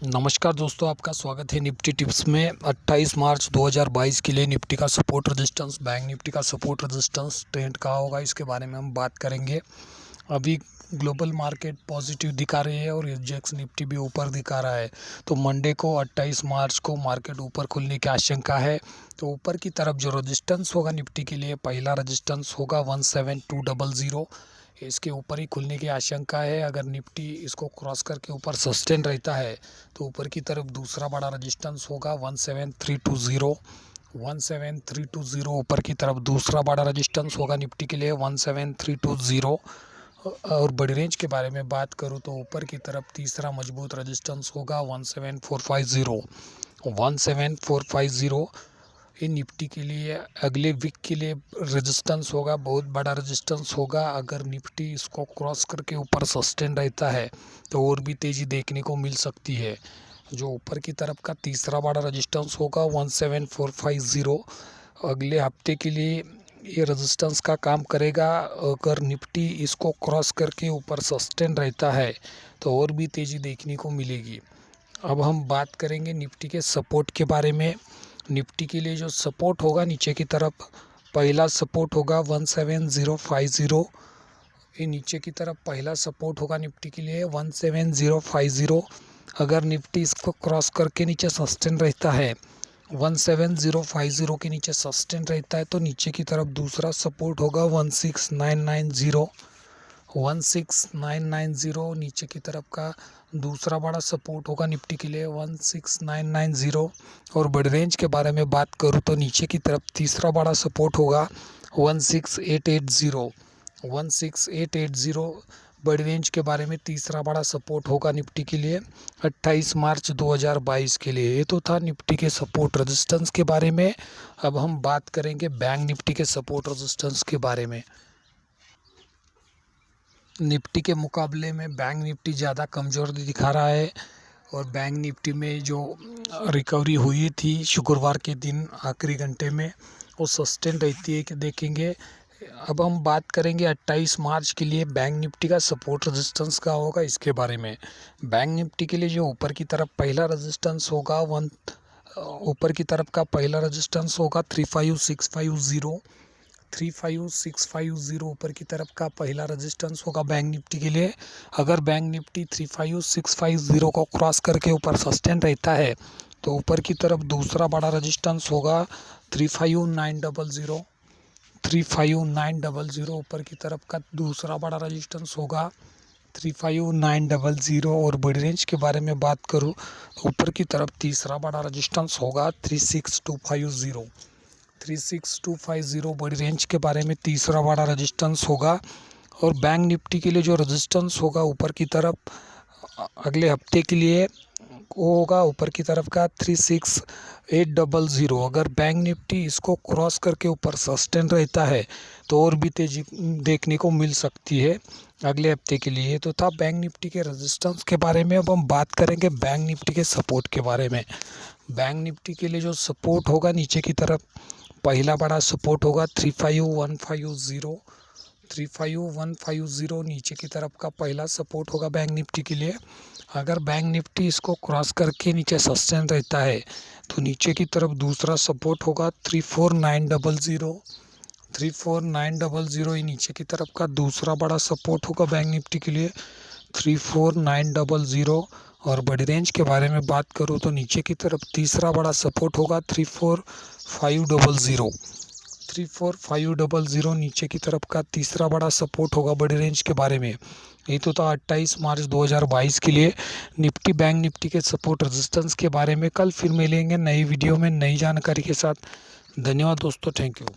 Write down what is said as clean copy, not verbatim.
नमस्कार दोस्तों, आपका स्वागत है निफ्टी टिप्स में। 28 मार्च 2022 के लिए निफ्टी का सपोर्ट रेजिस्टेंस, बैंक निफ्टी का सपोर्ट रेजिस्टेंस ट्रेंड कहाँ होगा, इसके बारे में हम बात करेंगे। अभी ग्लोबल मार्केट पॉजिटिव दिखा रही है और एसजीएक्स निफ्टी भी ऊपर दिखा रहा है। तो मंडे को 28 मार्च को मार्केट ऊपर खुलने की आशंका है। तो ऊपर की तरफ जो रेजिस्टेंस होगा निफ्टी के लिए, पहला रेजिस्टेंस होगा 17200। इसके ऊपर ही खुलने की आशंका है। अगर निफ्टी इसको क्रॉस करके ऊपर सस्टेन रहता है तो ऊपर की तरफ दूसरा बड़ा रेजिस्टेंस होगा 17320। 17320 ऊपर की तरफ दूसरा बड़ा रेजिस्टेंस होगा निफ्टी के लिए 17320। और बड़ी रेंज के बारे में बात करूँ तो ऊपर की तरफ तीसरा मजबूत रेजिस्टेंस होगा 17450। 17450 ये निफ्टी के लिए अगले वीक के लिए रेजिस्टेंस होगा, बहुत बड़ा रेजिस्टेंस होगा। अगर निफ्टी इसको क्रॉस करके ऊपर सस्टेन रहता है तो और भी तेज़ी देखने को मिल सकती है। जो ऊपर की तरफ का तीसरा बड़ा रेजिस्टेंस होगा 17450, अगले हफ्ते के लिए ये रेजिस्टेंस का काम करेगा। अगर निफ्टी इसको क्रॉस करके ऊपर सस्टेन रहता है तो और भी तेज़ी देखने को मिलेगी। अब हम बात करेंगे निफ्टी के सपोर्ट के बारे में। निफ्टी के लिए जो सपोर्ट होगा नीचे की तरफ, पहला सपोर्ट होगा 17050। ये नीचे की तरफ पहला सपोर्ट होगा निफ्टी के लिए 17050। अगर निफ्टी इसको क्रॉस करके नीचे सस्टेन रहता है, 17050 के नीचे सस्टेन रहता है, तो नीचे की तरफ दूसरा सपोर्ट होगा 16990। 16990 नीचे की तरफ का दूसरा बड़ा सपोर्ट होगा निफ्टी के लिए 16990। और बड़ी रेंज के बारे में बात करूँ तो नीचे की तरफ तीसरा बड़ा सपोर्ट होगा 16880। 16880 बड़ी रेंज के बारे में तीसरा बड़ा सपोर्ट होगा निफ्टी के लिए 28 मार्च 2022 के लिए। ये तो था निफ्टी के सपोर्ट रेजिस्टेंस के बारे में। अब हम बात करेंगे बैंक निफ्टी के सपोर्ट रेजिस्टेंस के बारे में। निफ्टी के मुकाबले में बैंक निफ्टी ज़्यादा कमज़ोर दिखा रहा है और बैंक निफ्टी में जो रिकवरी हुई थी शुक्रवार के दिन आखिरी घंटे में, वो सस्टेन रहती है कि देखेंगे। अब हम बात करेंगे 28 मार्च के लिए बैंक निफ्टी का सपोर्ट रेजिस्टेंस का होगा, इसके बारे में। बैंक निफ्टी के लिए जो ऊपर की तरफ पहला रेजिस्टेंस होगा ऊपर की तरफ का पहला रेजिस्टेंस होगा 35650। 35650 ऊपर की तरफ का पहला रेजिस्टेंस होगा बैंक निफ्टी के लिए। अगर बैंक निफ्टी 35650 को क्रॉस करके ऊपर सस्टेन रहता है तो ऊपर की तरफ दूसरा बड़ा रेजिस्टेंस होगा 35900। 35900 ऊपर की तरफ का दूसरा बड़ा रेजिस्टेंस होगा 35900। और बड़ी रेंज के बारे में बात करूँ तो ऊपर की तरफ तीसरा बड़ा रेजिस्टेंस होगा 36250। 36250 बड़ी रेंज के बारे में तीसरा बड़ा रेजिस्टेंस होगा। और बैंक निफ्टी के लिए जो रेजिस्टेंस होगा ऊपर की तरफ अगले हफ्ते के लिए, वो होगा ऊपर की तरफ का 36800। अगर बैंक निफ्टी इसको क्रॉस करके ऊपर सस्टेन रहता है तो और भी तेजी देखने को मिल सकती है अगले हफ्ते के लिए। तो था बैंक निफ्टी के रेजिस्टेंस के बारे में। अब हम बात करेंगे बैंक निफ्टी के सपोर्ट के बारे में। बैंक निफ्टी के लिए जो सपोर्ट होगा नीचे की तरफ, पहला बड़ा सपोर्ट होगा 35150। 35150 नीचे की तरफ का पहला सपोर्ट होगा बैंक निफ्टी के लिए। अगर बैंक निफ्टी इसको क्रॉस करके नीचे सस्टेन रहता है तो नीचे की तरफ दूसरा सपोर्ट होगा 34900। 34900 ही नीचे की तरफ का दूसरा बड़ा सपोर्ट होगा बैंक निफ्टी के लिए 34900। और बड़ी रेंज के बारे में बात करूँ तो नीचे की तरफ तीसरा बड़ा सपोर्ट होगा 34500। 34500 नीचे की तरफ का तीसरा बड़ा सपोर्ट होगा बड़ी रेंज के बारे में। ये तो था 28 मार्च 2022 के लिए निफ्टी बैंक निफ्टी के सपोर्ट रेजिस्टेंस के बारे में। कल फिर मिलेंगे नई वीडियो में नई जानकारी के साथ। धन्यवाद दोस्तों, थैंक यू।